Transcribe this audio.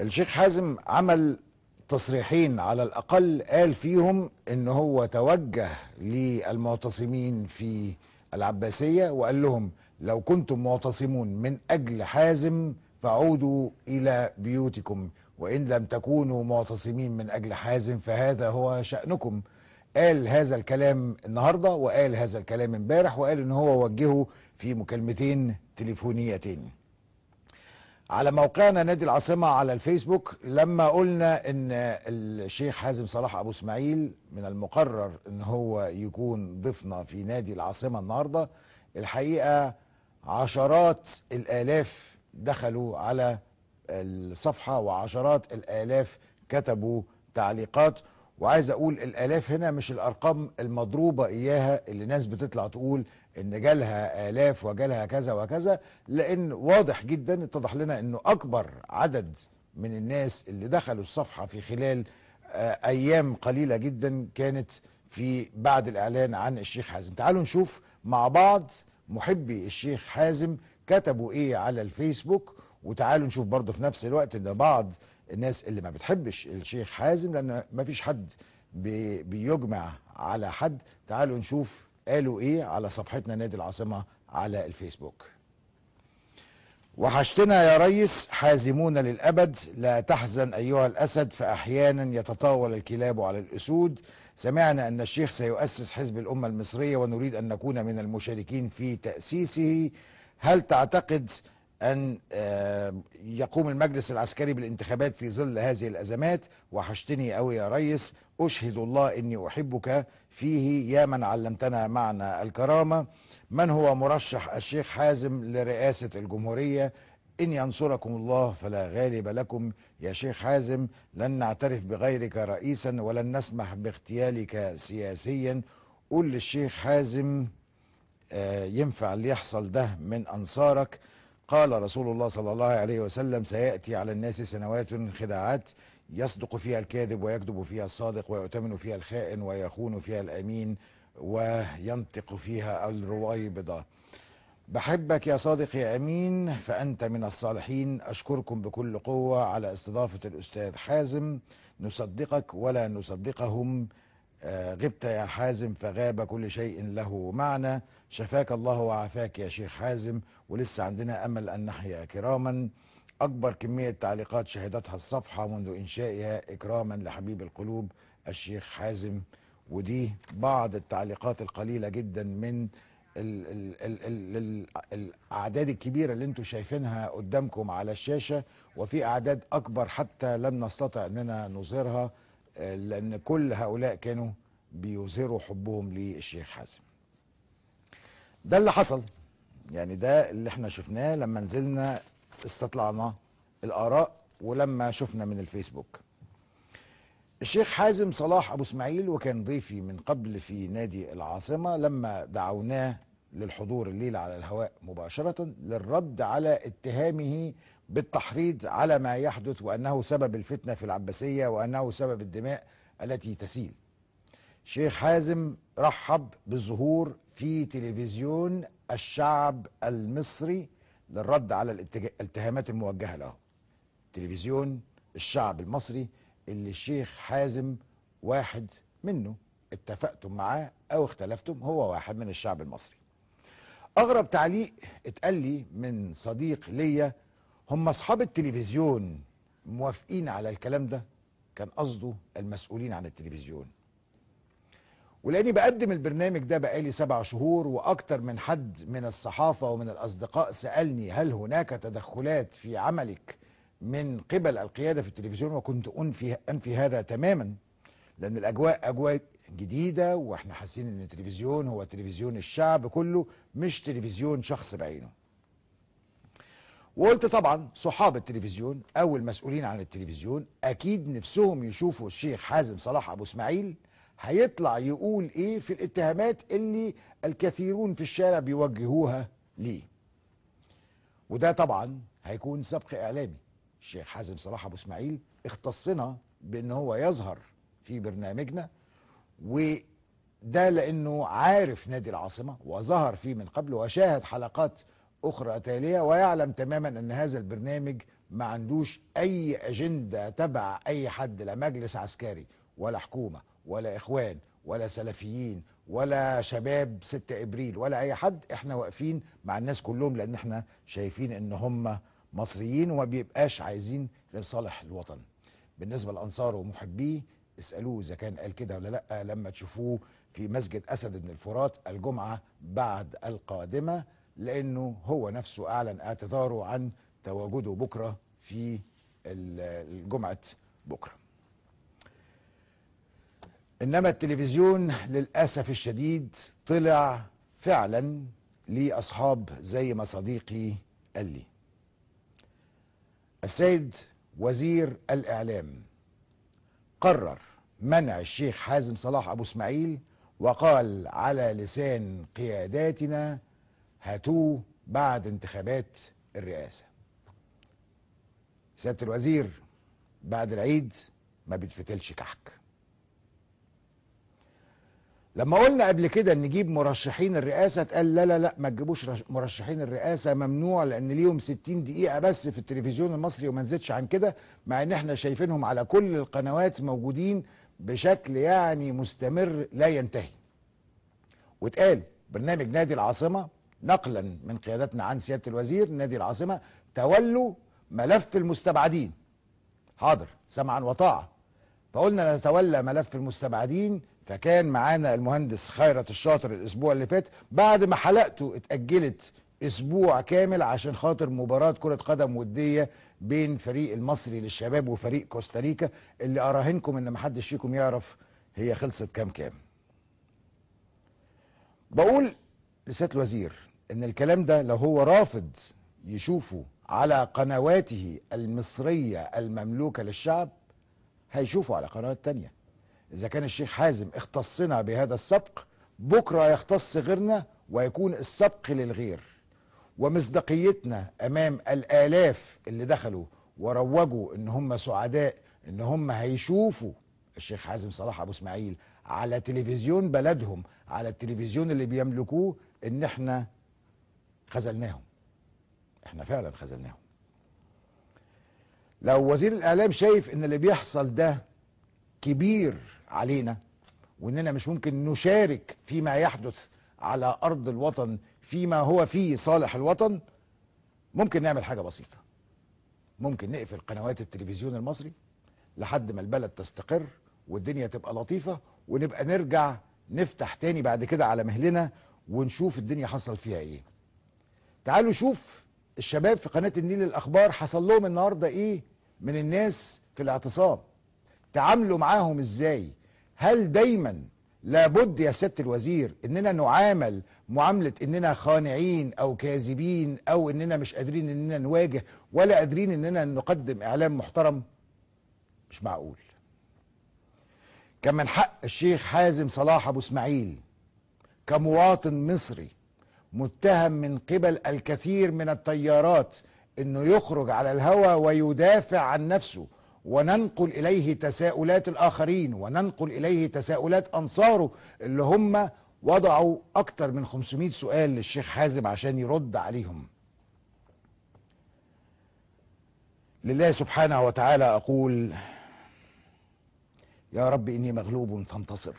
الشيخ حازم عمل تصريحين على الأقل قال فيهم إن هو توجه للمعتصمين في العباسية وقال لهم لو كنتم معتصمون من أجل حازم فعودوا إلى بيوتكم، وإن لم تكونوا معتصمين من أجل حازم فهذا هو شأنكم. قال هذا الكلام النهاردة وقال هذا الكلام امبارح، وقال إن هو وجهه في مكالمتين تليفونيتين على موقعنا نادي العاصمة على الفيسبوك. لما قلنا ان الشيخ حازم صلاح ابو اسماعيل من المقرر ان هو يكون ضيفنا في نادي العاصمة النهاردة، الحقيقة عشرات الالاف دخلوا على الصفحة وعشرات الالاف كتبوا تعليقات. وعايز اقول الالاف هنا مش الارقام المضروبة اياها اللي ناس بتطلع تقول ان جالها الاف وجالها كذا وكذا، لان واضح جدا اتضح لنا انه اكبر عدد من الناس اللي دخلوا الصفحة في خلال ايام قليلة جدا كانت في بعد الاعلان عن الشيخ حازم. تعالوا نشوف مع بعض محبي الشيخ حازم كتبوا ايه على الفيسبوك، وتعالوا نشوف برضه في نفس الوقت ان بعض الناس اللي ما بتحبش الشيخ حازم، لان ما فيش حد بيجمع على حد. تعالوا نشوف قالوا ايه على صفحتنا نادي العاصمة على الفيسبوك. وحشتنا يا ريس، حازمون للأبد، لا تحزن أيها الأسد فأحيانا يتطاول الكلاب على الأسود. سمعنا أن الشيخ سيؤسس حزب الأمة المصرية ونريد أن نكون من المشاركين في تأسيسه. هل تعتقد أن يقوم المجلس العسكري بالانتخابات في ظل هذه الأزمات؟ وحشتني أوي يا ريس، أشهد الله إني أحبك فيه يا من علمتنا معنى الكرامة. من هو مرشح الشيخ حازم لرئاسة الجمهورية؟ إن ينصركم الله فلا غالب لكم يا شيخ حازم، لن نعترف بغيرك رئيسا ولن نسمح باغتيالك سياسيا. قول للشيخ حازم ينفع اللي يحصل ده من أنصارك. قال رسول الله صلى الله عليه وسلم سيأتي على الناس سنوات خداعات يصدق فيها الكاذب ويكذب فيها الصادق ويؤتمن فيها الخائن ويخون فيها الأمين وينطق فيها الرويبضة. بحبك يا صادق يا أمين فأنت من الصالحين. أشكركم بكل قوة على استضافة الأستاذ حازم، نصدقك ولا نصدقهم. غبت يا حازم فغاب كل شيء له معنى. شفاك الله وعافاك يا شيخ حازم، ولسه عندنا أمل أن نحيا كراما. أكبر كمية تعليقات شهدتها الصفحة منذ إنشائها إكراما لحبيب القلوب الشيخ حازم. ودي بعض التعليقات القليلة جدا من الأعداد الكبيرة اللي انتوا شايفينها قدامكم على الشاشة، وفي أعداد أكبر حتى لم نستطع أننا نظهرها لأن كل هؤلاء كانوا بيظهروا حبهم للشيخ حازم. ده اللي حصل، يعني ده اللي احنا شفناه لما نزلنا استطلعنا الآراء ولما شفنا من الفيسبوك. الشيخ حازم صلاح أبو اسماعيل وكان ضيفي من قبل في نادي العاصمة، لما دعوناه للحضور الليلة على الهواء مباشرة للرد على اتهامه بالتحريض على ما يحدث وأنه سبب الفتنة في العباسية وأنه سبب الدماء التي تسيل. شيخ حازم رحب بالظهور في تلفزيون الشعب المصري للرد على الاتهامات الموجهة له. تلفزيون الشعب المصري اللي الشيخ حازم واحد منه، اتفقتم معاه او اختلفتم هو واحد من الشعب المصري. اغرب تعليق اتقال لي من صديق ليا، هم اصحاب التلفزيون موافقين على الكلام ده؟ كان قصده المسؤولين عن التلفزيون. ولاني بقدم البرنامج ده بقالي 7 شهور واكتر من حد من الصحافة ومن الاصدقاء سألني هل هناك تدخلات في عملك من قبل القيادة في التلفزيون، وكنت أنفي هذا تماما، لأن الأجواء أجواء جديدة وإحنا حاسين أن التلفزيون هو تلفزيون الشعب كله مش تلفزيون شخص بعينه. وقلت طبعا صحاب التلفزيون أو المسؤولين عن التلفزيون أكيد نفسهم يشوفوا الشيخ حازم صلاح أبو اسماعيل هيطلع يقول إيه في الاتهامات اللي الكثيرون في الشارع بيوجهوها ليه. وده طبعا هيكون سبق إعلامي. الشيخ حازم صلاح أبو اسماعيل اختصنا بأن هو يظهر في برنامجنا، وده لأنه عارف نادي العاصمة وظهر فيه من قبل وشاهد حلقات أخرى تالية، ويعلم تماما أن هذا البرنامج ما عندوش أي أجندة تبع أي حد، لا مجلس عسكري ولا حكومة ولا إخوان ولا سلفيين ولا شباب 6 إبريل ولا أي حد. احنا واقفين مع الناس كلهم لأن احنا شايفين أن هم مصريين وما بيبقاش عايزين غير صالح الوطن. بالنسبة لأنصاره ومحبيه اسألوه إذا كان قال كده ولا لأ لما تشوفوه في مسجد أسد بن الفرات الجمعة بعد القادمة، لأنه هو نفسه أعلن اعتذاره عن تواجده بكرة في الجمعة بكرة. إنما التلفزيون للأسف الشديد طلع فعلا ليه أصحاب زي ما صديقي قال لي. السيد وزير الإعلام قرر منع الشيخ حازم صلاح أبو اسماعيل، وقال على لسان قياداتنا هاتوه بعد انتخابات الرئاسة. سيادة الوزير بعد العيد ما بيتفتلش كحك. لما قلنا قبل كده نجيب مرشحين الرئاسة اتقال لا لا لا ما تجيبوش مرشحين الرئاسة، ممنوع لأن ليهم 60 دقيقة بس في التلفزيون المصري وما نزيدش عن كده، مع ان احنا شايفينهم على كل القنوات موجودين بشكل يعني مستمر لا ينتهي. واتقال برنامج نادي العاصمة نقلا من قيادتنا عن سيادة الوزير، نادي العاصمة تولوا ملف المستبعدين. حاضر سمعا وطاعة. فقلنا نتولى ملف المستبعدين، فكان معانا المهندس خيرت الشاطر الاسبوع اللي فات بعد ما حلقته اتأجلت اسبوع كامل عشان خاطر مباراة كرة قدم ودية بين فريق المصري للشباب وفريق كوستاريكا، اللي اراهنكم ان محدش فيكم يعرف هي خلصت كام. بقول لسيادة الوزير ان الكلام ده لو هو رافض يشوفه على قنواته المصرية المملوكة للشعب هيشوفوا على قنوات تانية. إذا كان الشيخ حازم اختصنا بهذا السبق، بكرة يختص غيرنا ويكون السبق للغير. ومصداقيتنا أمام الآلاف اللي دخلوا وروجوا إن هم سعداء إن هم هيشوفوا الشيخ حازم صلاح أبو اسماعيل على تلفزيون بلدهم، على التلفزيون اللي بيملكوه، إن احنا خذلناهم. احنا فعلا خذلناهم. لو وزير الإعلام شايف إن اللي بيحصل ده كبير علينا وإننا مش ممكن نشارك فيما يحدث على أرض الوطن فيما هو فيه صالح الوطن، ممكن نعمل حاجة بسيطة. ممكن نقفل قنوات التلفزيون المصري لحد ما البلد تستقر والدنيا تبقى لطيفة، ونبقى نرجع نفتح تاني بعد كده على مهلنا ونشوف الدنيا حصل فيها ايه. تعالوا شوف الشباب في قناة النيل الأخبار حصل لهم النهاردة ايه من الناس في الاعتصام، تعاملوا معاهم ازاي. هل دايما لابد يا سيادة الوزير اننا نعامل معاملة اننا خانعين او كاذبين او اننا مش قادرين اننا نواجه ولا قادرين اننا نقدم اعلام محترم؟ مش معقول. كان من حق الشيخ حازم صلاح ابو اسماعيل كمواطن مصري متهم من قبل الكثير من التيارات انه يخرج على الهوى ويدافع عن نفسه، وننقل اليه تساؤلات الاخرين وننقل اليه تساؤلات انصاره اللي هم وضعوا اكتر من 500 سؤال للشيخ حازم عشان يرد عليهم. لله سبحانه وتعالى اقول: يا رب اني مغلوب فانتصر،